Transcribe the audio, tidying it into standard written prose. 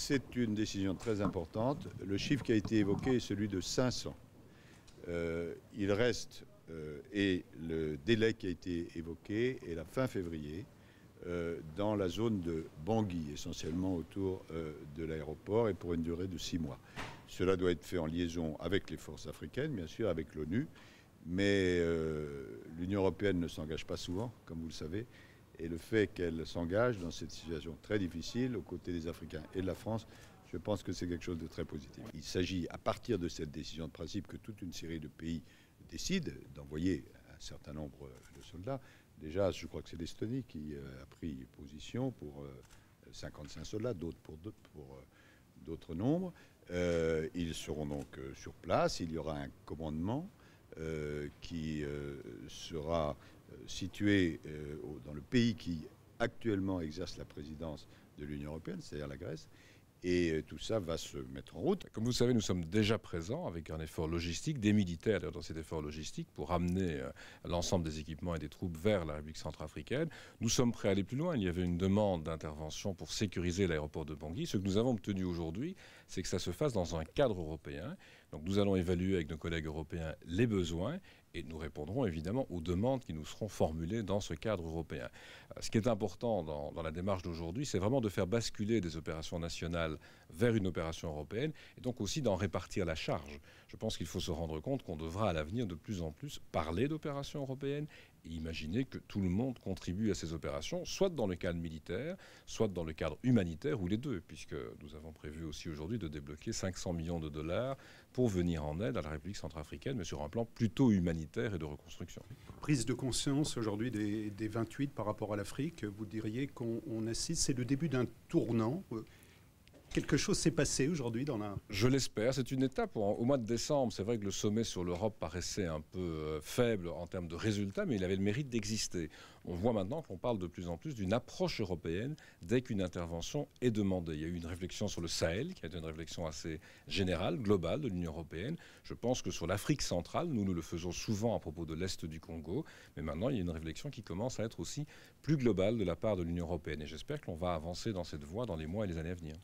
C'est une décision très importante. Le chiffre qui a été évoqué est celui de 500. Il reste, et le délai qui a été évoqué est la fin février, dans la zone de Bangui, essentiellement autour de l'aéroport et pour une durée de 6 mois. Cela doit être fait en liaison avec les forces africaines, bien sûr, avec l'ONU, mais l'Union européenne ne s'engage pas souvent, comme vous le savez, et le fait qu'elle s'engage dans cette situation très difficile aux côtés des Africains et de la France, je pense que c'est quelque chose de très positif. Il s'agit, à partir de cette décision de principe, que toute une série de pays décident d'envoyer un certain nombre de soldats. Déjà, je crois que c'est l'Estonie qui a pris position pour 55 soldats, d'autres pour d'autres nombres. Ils seront donc sur place. Il y aura un commandement qui sera situé dans le pays qui actuellement exerce la présidence de l'Union européenne, c'est-à-dire la Grèce. Et tout ça va se mettre en route. Comme vous le savez, nous sommes déjà présents avec un effort logistique, des militaires dans cet effort logistique pour amener l'ensemble des équipements et des troupes vers la République centrafricaine. Nous sommes prêts à aller plus loin. Il y avait une demande d'intervention pour sécuriser l'aéroport de Bangui. Ce que nous avons obtenu aujourd'hui, c'est que ça se fasse dans un cadre européen. Donc nous allons évaluer avec nos collègues européens les besoins et nous répondrons évidemment aux demandes qui nous seront formulées dans ce cadre européen. Ce qui est important dans la démarche d'aujourd'hui, c'est vraiment de faire basculer des opérations nationales vers une opération européenne et donc aussi d'en répartir la charge. Je pense qu'il faut se rendre compte qu'on devra à l'avenir de plus en plus parler d'opérations européennes et imaginer que tout le monde contribue à ces opérations, soit dans le cadre militaire, soit dans le cadre humanitaire, ou les deux, puisque nous avons prévu aussi aujourd'hui de débloquer 500 millions de dollars pour venir en aide à la République centrafricaine, mais sur un plan plutôt humanitaire et de reconstruction. Prise de conscience aujourd'hui des 28 par rapport à l'Afrique, vous diriez qu'on assiste, c'est le début d'un tournant. Quelque chose s'est passé aujourd'hui dans la... Je l'espère. C'est une étape. Au mois de décembre, c'est vrai que le sommet sur l'Europe paraissait un peu faible en termes de résultats, mais il avait le mérite d'exister. On voit maintenant qu'on parle de plus en plus d'une approche européenne dès qu'une intervention est demandée. Il y a eu une réflexion sur le Sahel, qui a été une réflexion assez générale, globale de l'Union européenne. Je pense que sur l'Afrique centrale, nous le faisons souvent à propos de l'Est du Congo, mais maintenant il y a une réflexion qui commence à être aussi plus globale de la part de l'Union européenne. Et j'espère qu'on va avancer dans cette voie dans les mois et les années à venir.